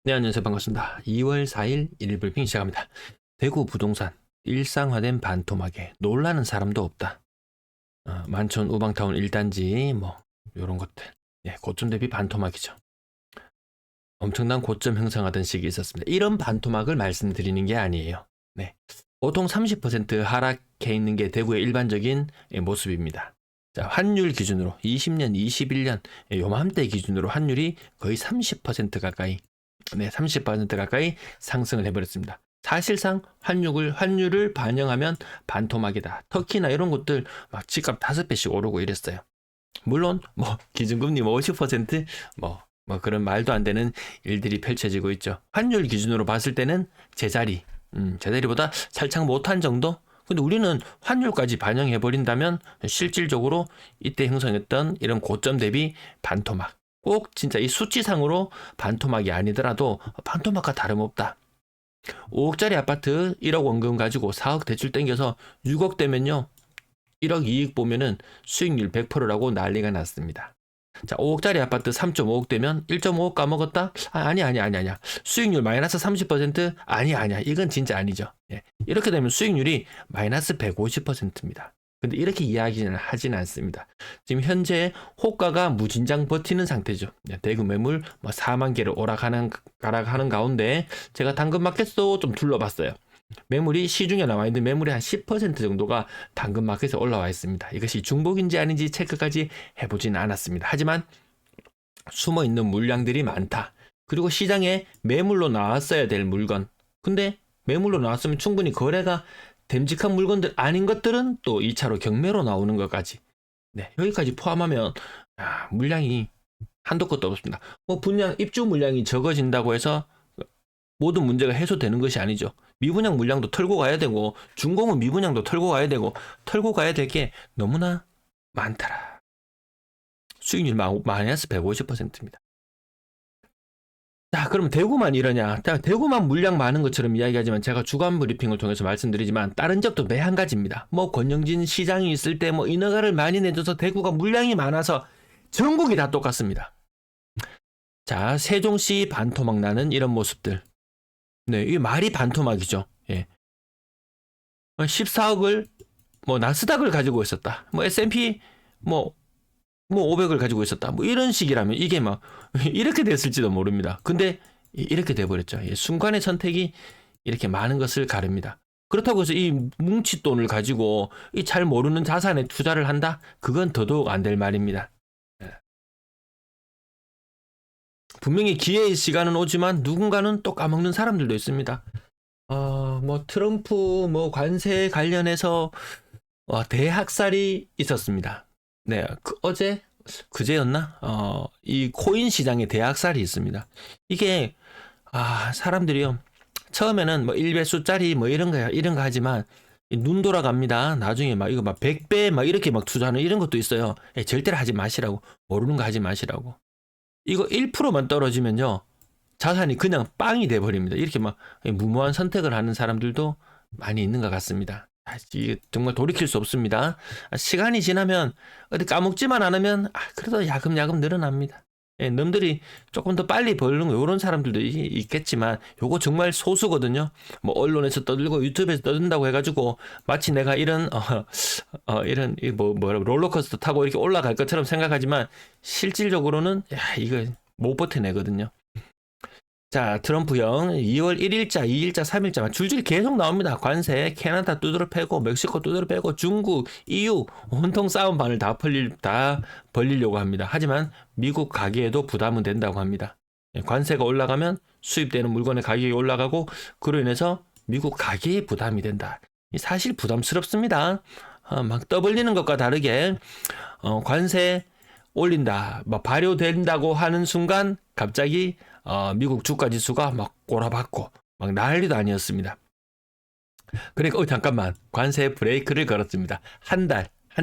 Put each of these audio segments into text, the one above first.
네, 안녕하세요. 반갑습니다. 2월 4일 일불핑 시작합니다. 대구 부동산 일상화된 반토막에 놀라는 사람도 없다. 만촌 우방타운 1단지 뭐 요런 것들. 예, 고점 대비 반토막이죠. 엄청난 고점 형성하던 시기 있었습니다. 이런 반토막을 말씀드리는 게 아니에요. 네. 보통 30% 하락해 있는 게 대구의 일반적인 모습입니다. 자, 환율 기준으로 20년, 21년 요맘때 기준으로 환율이 거의 30% 가까이 30% 가까이 상승을 해버렸습니다. 사실상 환율을 반영하면 반토막이다. 터키나 이런 곳들 막 집값 5배씩 오르고 이랬어요. 물론 뭐 기준금리 50% 그런 말도 안 되는 일들이 펼쳐지고 있죠. 환율 기준으로 봤을 때는 제자리보다 살짝 못한 정도? 근데 우리는 환율까지 반영해 버린다면 실질적으로 이때 형성했던 이런 고점 대비 반토막, 꼭 진짜 이 수치상으로 반토막이 아니더라도 반토막과 다름없다. 5억짜리 아파트 1억 원금 가지고 4억 대출 땡겨서 6억 되면요 1억 이익 보면은 수익률 100%라고 난리가 났습니다. 자, 5억짜리 아파트 3.5억 되면 1.5억 까먹었다? 아니야. 수익률 마이너스 30%? 아니야. 이건 진짜 아니죠. 예. 이렇게 되면 수익률이 마이너스 150%입니다. 근데 이렇게 이야기는 하진 않습니다. 지금 현재 호가가 무진장 버티는 상태죠. 대구 매물 4만 개를 오락하는 가운데 제가 당근마켓도 좀 둘러봤어요. 매물이 시중에 나와 있는 매물의 한 10% 정도가 당근마켓에 올라와 있습니다. 이것이 중복인지 아닌지 체크까지 해보지는 않았습니다. 하지만 숨어 있는 물량들이 많다. 그리고 시장에 매물로 나왔어야 될 물건. 근데 매물로 나왔으면 충분히 거래가 됨직한 물건들 아닌 것들은 또 2차로 경매로 나오는 것까지. 네, 여기까지 포함하면 물량이 한도 끝도 없습니다. 분양 입주 물량이 적어진다고 해서 모든 문제가 해소되는 것이 아니죠. 미분양 물량도 털고 가야 되고 준공은 미분양도 털고 가야 되고 털고 가야 될 게 너무나 많더라. 수익률 마이너스 150%입니다. 자, 그럼 대구만 이러냐? 대구만 물량 많은 것처럼 이야기하지만 제가 주간 브리핑을 통해서 말씀드리지만 다른 지역도 매 한 가지입니다. 권영진 시장이 있을 때 인허가를 많이 내줘서 대구가 물량이 많아서 전국이 다 똑같습니다. 자, 세종시 반토막 나는 이런 모습들. 네, 이 말이 반토막이죠. 예. 14억을 나스닥을 가지고 있었다. S&P 500을 가지고 있었다. 이런 식이라면 이게 이렇게 됐을지도 모릅니다. 근데 이렇게 돼버렸죠. 순간의 선택이 이렇게 많은 것을 가릅니다. 그렇다고 해서 이 뭉칫돈을 가지고 이 잘 모르는 자산에 투자를 한다? 그건 더더욱 안 될 말입니다. 분명히 기회의 시간은 오지만 누군가는 또 까먹는 사람들도 있습니다. 트럼프 관세 관련해서 대학살이 있었습니다. 네, 그제였나? 이 코인 시장에 대학살이 있습니다. 이게 사람들이요. 처음에는 1배수짜리 이런 거 하지만 눈 돌아갑니다. 나중에 이거 100배 이렇게 투자하는 이런 것도 있어요. 절대로 하지 마시라고. 모르는 거 하지 마시라고. 이거 1%만 떨어지면요. 자산이 그냥 빵이 돼버립니다. 이렇게 무모한 선택을 하는 사람들도 많이 있는 것 같습니다. 이게 정말 돌이킬 수 없습니다. 시간이 지나면 어디 까먹지만 않으면 그래도 야금야금 늘어납니다. 놈들이 조금 더 빨리 벌는 이런 사람들도 있겠지만 요거 정말 소수거든요. 언론에서 떠들고 유튜브에서 떠든다고 해가지고 마치 내가 이런 롤러코스터 타고 이렇게 올라갈 것처럼 생각하지만 실질적으로는 이거 못 버텨내거든요. 자, 트럼프형 2월 1일자, 2일자, 3일자 줄줄이 계속 나옵니다. 관세, 캐나다 두드러 패고, 멕시코 두드러 패고, 중국, EU 온통 싸움 반을 다 벌리려고 합니다. 하지만 미국 가게에도 부담은 된다고 합니다. 관세가 올라가면 수입되는 물건의 가격이 올라가고 그로 인해서 미국 가게에 부담이 된다. 사실 부담스럽습니다. 막 떠벌리는 것과 다르게 관세 올린다, 발효된다고 하는 순간 갑자기 미국 주가지수가 꼬라박고 난리도 아니었습니다. 그러니까 잠깐만, 관세 브레이크를 걸었습니다. 한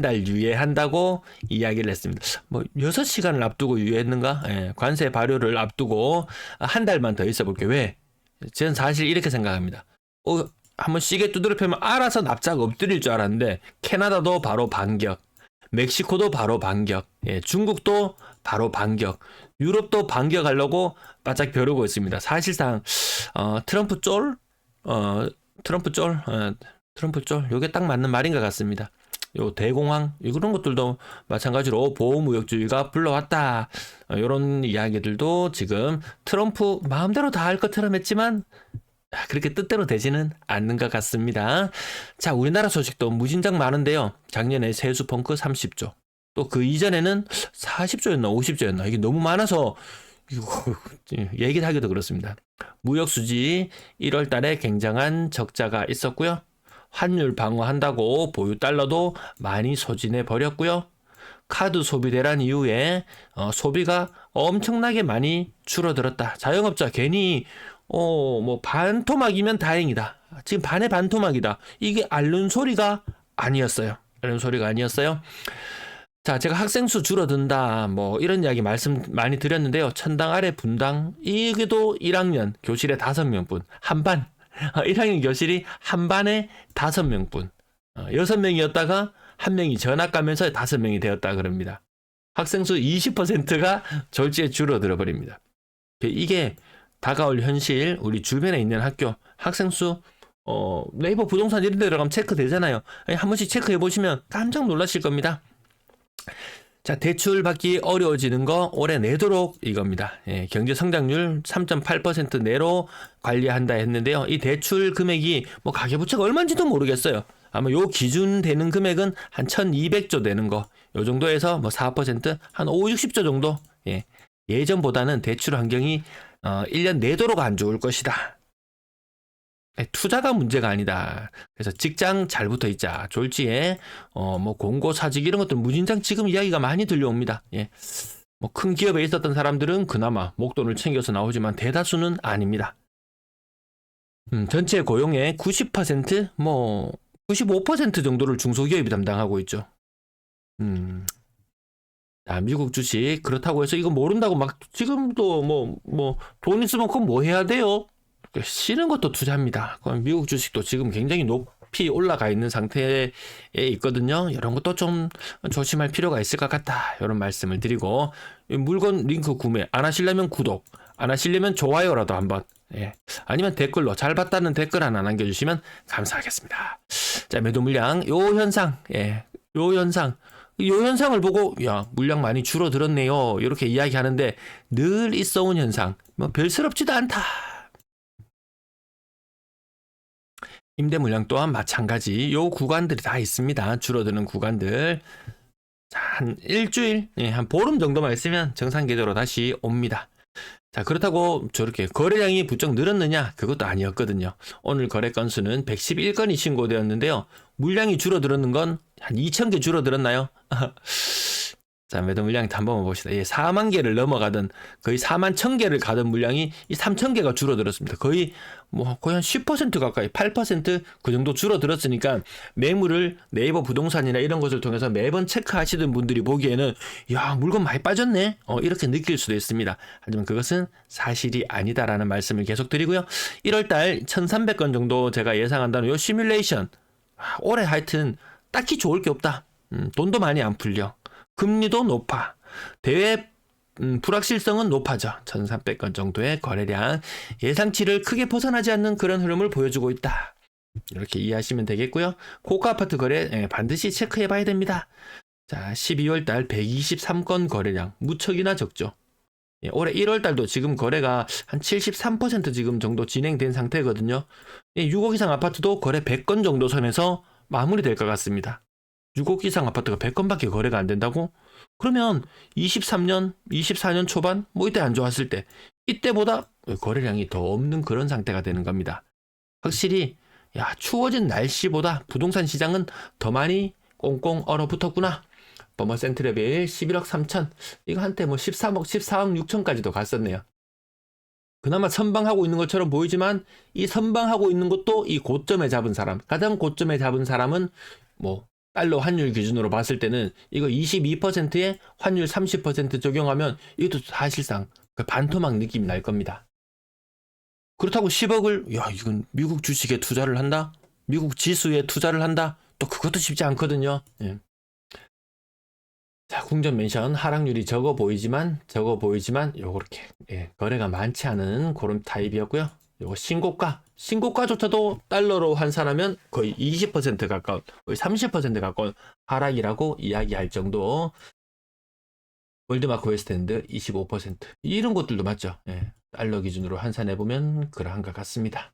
달 유예한다고 이야기를 했습니다. 6시간을 앞두고 유예했는가? 관세 발효를 앞두고 한 달만 더 있어 볼게요. 왜? 저는 사실 이렇게 생각합니다. 한번 시계 두드려 패면 알아서 납작 엎드릴 줄 알았는데 캐나다도 바로 반격, 멕시코도 바로 반격, 중국도 바로 반격, 유럽도 반격하려고 바짝 벼르고 있습니다. 사실상 트럼프 쫄, 트럼프 쫄, 요게 딱 맞는 말인 것 같습니다. 요 대공황 이런 것들도 마찬가지로 보호무역주의가 불러왔다. 이런 이야기들도 지금 트럼프 마음대로 다 할 것처럼 했지만 그렇게 뜻대로 되지는 않는 것 같습니다. 자, 우리나라 소식도 무진장 많은데요. 작년에 세수 펑크 30조. 또 그 이전에는 40조였나 50조였나 이게 너무 많아서 얘기를 하기도 그렇습니다. 무역 수지 1월 달에 굉장한 적자가 있었고요. 환율 방어한다고 보유 달러도 많이 소진해 버렸고요. 카드 소비 대란 이후에 소비가 엄청나게 많이 줄어들었다. 자영업자 괜히 뭐 반토막이면 다행이다. 지금 반의 반토막이다. 이게 앓는 소리가 아니었어요. 앓는 소리가 아니었어요. 자, 제가 학생 수 줄어든다. 뭐 이런 이야기 말씀 많이 드렸는데요. 천당 아래 분당 이게도 1학년 교실에 5명뿐. 한 반. 1학년 교실이 한 반에 5명뿐. 6명이었다가 한 명이 전학 가면서 5명이 되었다 그럽니다. 학생 수 20%가 졸지에 줄어들어 버립니다. 이게 다가올 현실, 우리 주변에 있는 학교 학생 수 네이버 부동산 이런 데 들어가면 체크되잖아요. 한 번씩 체크해 보시면 깜짝 놀라실 겁니다. 자, 대출 받기 어려워지는 거 올해 내도록 이겁니다. 예, 경제 성장률 3.8% 내로 관리한다 했는데요. 이 대출 금액이 뭐 가계부채가 얼마인지도 모르겠어요. 아마 요 기준 되는 금액은 한 1200조 되는 거. 요 정도에서 뭐 4%, 한 5, 60조 정도. 예. 예전보다는 대출 환경이 1년 내도록 안 좋을 것이다. 투자가 문제가 아니다. 그래서 직장 잘 붙어 있자. 졸지에 뭐 공고 사직 이런 것들 무진장 지금 이야기가 많이 들려옵니다. 예. 뭐 큰 기업에 있었던 사람들은 그나마 목돈을 챙겨서 나오지만 대다수는 아닙니다. 전체 고용의 90%, 뭐 95% 정도를 중소기업이 담당하고 있죠. 자, 미국 주식 그렇다고 해서 이거 모른다고 막 지금도 뭐 돈 있으면 그건 뭐 해야 돼요? 쉬는 것도 투자입니다. 미국 주식도 지금 굉장히 높이 올라가 있는 상태에 있거든요. 이런 것도 좀 조심할 필요가 있을 것 같다. 이런 말씀을 드리고 물건 링크 구매 안 하시려면 구독, 안 하시려면 좋아요라도 한번 아니면 댓글로 잘 봤다는 댓글 하나 남겨주시면 감사하겠습니다. 자, 매도 물량 요 현상 요 현상을 보고 야 물량 많이 줄어들었네요 이렇게 이야기하는데 늘 있어온 현상 뭐 별스럽지도 않다. 임대 물량 또한 마찬가지 요 구간들이 다 있습니다. 줄어드는 구간들. 자, 한 일주일 한 보름 정도만 있으면 정상 궤도로 다시 옵니다. 자, 그렇다고 저렇게 거래량이 부쩍 늘었느냐? 그것도 아니었거든요. 오늘 거래 건수는 111건이 신고되었는데요. 물량이 줄어들었는 건 한 2,000개 줄어들었나요? 자, 매도 물량 한번 봅시다. 4만 개를 넘어가던 거의 4만 1,000개를 가던 물량이 이 3,000개가 줄어들었습니다. 거의 거의 한 10% 가까이 8%그 정도 줄어들었으니까 매물을 네이버 부동산이나 이런 것을 통해서 매번 체크하시던 분들이 보기에는 야, 물건 많이 빠졌네. 이렇게 느낄 수도 있습니다. 하지만 그것은 사실이 아니다라는 말씀을 계속 드리고요. 1월 달 1,300건 정도 제가 예상한다는 요 시뮬레이션. 올해 하여튼 딱히 좋을 게 없다. 돈도 많이 안 풀려. 금리도 높아. 대외 불확실성은 높아져. 1,300건 정도의 거래량. 예상치를 크게 벗어나지 않는 그런 흐름을 보여주고 있다. 이렇게 이해하시면 되겠고요. 고가 아파트 거래 반드시 체크해 봐야 됩니다. 자, 12월 달 123건 거래량. 무척이나 적죠. 올해 1월 달도 지금 거래가 한 73% 지금 정도 진행된 상태거든요. 6억 이상 아파트도 거래 100건 정도 선에서 마무리될 것 같습니다. 6억 이상 아파트가 100건밖에 거래가 안 된다고? 그러면 23년, 24년 초반 뭐 이때 안 좋았을 때 이때보다 거래량이 더 없는 그런 상태가 되는 겁니다. 확실히 추워진 날씨보다 부동산 시장은 더 많이 꽁꽁 얼어붙었구나. 버머 센트레빌 11억 3천 이거 한때 13억, 14억 6천까지도 갔었네요. 그나마 선방하고 있는 것처럼 보이지만 이 선방하고 있는 것도 이 고점에 잡은 사람, 가장 고점에 잡은 사람은 달러 환율 기준으로 봤을 때는 이거 22%에 환율 30% 적용하면 이것도 사실상 반토막 느낌이 날 겁니다. 그렇다고 10억을 이건 미국 주식에 투자를 한다? 미국 지수에 투자를 한다? 또 그것도 쉽지 않거든요. 자, 궁전 맨션 하락률이 적어 보이지만 요렇게 거래가 많지 않은 그런 타입이었고요. 요거 신고가조차도 달러로 환산하면 거의 20% 가까운, 거의 30% 가까운 하락이라고 이야기할 정도. 월드마크 웨스트엔드 25%, 이런 것들도 맞죠. 달러 기준으로 환산해 보면 그러한 것 같습니다.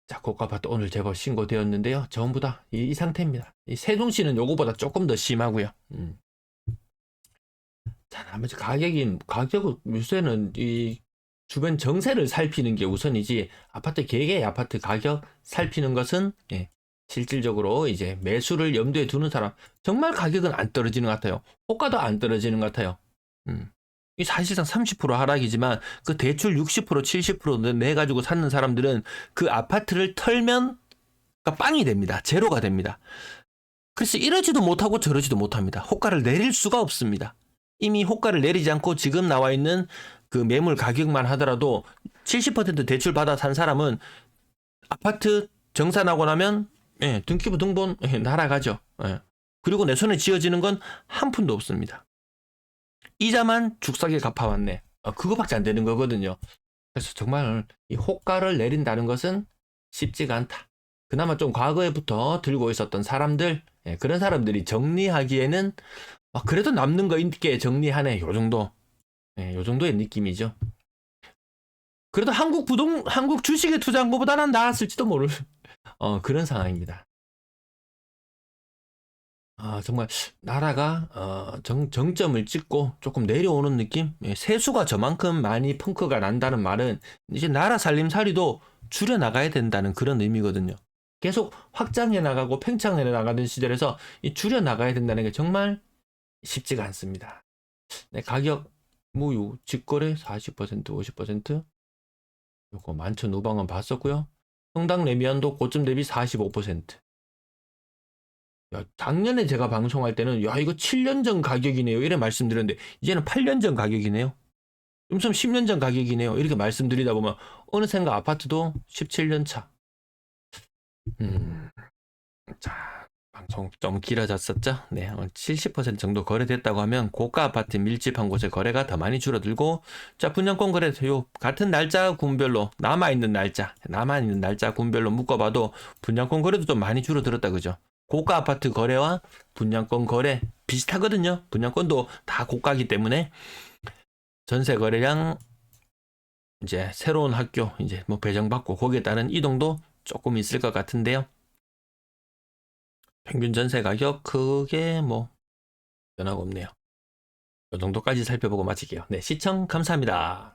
자, 고가 아파트 오늘 제법 신고되었는데요. 전부 다 이 상태입니다. 이 세종시는 요거보다 조금 더 심하고요. 자, 나머지 가격은 요새는 이 주변 정세를 살피는 게 우선이지, 아파트 개개 아파트 가격 살피는 것은 실질적으로 이제 매수를 염두에 두는 사람, 정말 가격은 안 떨어지는 것 같아요. 호가도 안 떨어지는 것 같아요. 이 사실상 30% 하락이지만 그 대출 60% 70% 내가지고 사는 사람들은 그 아파트를 털면 빵이 됩니다. 제로가 됩니다. 그래서 이러지도 못하고 저러지도 못합니다. 호가를 내릴 수가 없습니다. 이미 호가를 내리지 않고 지금 나와 있는 그 매물 가격만 하더라도 70% 대출 받아 산 사람은 아파트 정산하고 나면 등기부 등본 날아가죠. 그리고 내 손에 쥐어지는 건 한 푼도 없습니다. 이자만 죽사게 갚아왔네. 그거밖에 안 되는 거거든요. 그래서 정말 이 호가를 내린다는 것은 쉽지가 않다. 그나마 좀 과거에부터 들고 있었던 사람들, 그런 사람들이 정리하기에는 그래도 남는 거 있게 정리하네, 요 정도. 요 정도의 느낌이죠. 그래도 한국 주식에 투자한 것보다는 나았을지도 모를 그런 상황입니다. 정말 나라가 정점을 찍고 조금 내려오는 느낌? 세수가 저만큼 많이 펑크가 난다는 말은 이제 나라 살림살이도 줄여 나가야 된다는 그런 의미거든요. 계속 확장해 나가고 팽창해 나가는 시절에서 이 줄여 나가야 된다는 게 정말 쉽지가 않습니다. 가격 뭐 직거래 40% 50%, 요거 11,500원 봤었고요. 성당 레미안도 고점 대비 45%. 야, 작년에 제가 방송할 때는 야 이거 7년 전 가격이네요 이래 말씀드렸는데, 이제는 8년 전 가격이네요. 좀 10년 전 가격이네요 이렇게 말씀드리다 보면 어느샌가 아파트도 17년 차. 자, 방송 좀 길어졌었죠. 70% 정도 거래됐다고 하면 고가 아파트 밀집한 곳의 거래가 더 많이 줄어들고, 자, 분양권 거래 요 같은 날짜 군별로 남아있는 날짜 군별로 묶어봐도 분양권 거래도 좀 많이 줄어들었다, 그죠? 고가 아파트 거래와 분양권 거래 비슷하거든요. 분양권도 다 고가기 때문에 전세 거래량, 이제 새로운 학교 이제 뭐 배정받고 거기에 따른 이동도 조금 있을 것 같은데요. 평균 전세 가격 크게 뭐 변화가 없네요. 이 정도까지 살펴보고 마칠게요. 시청 감사합니다.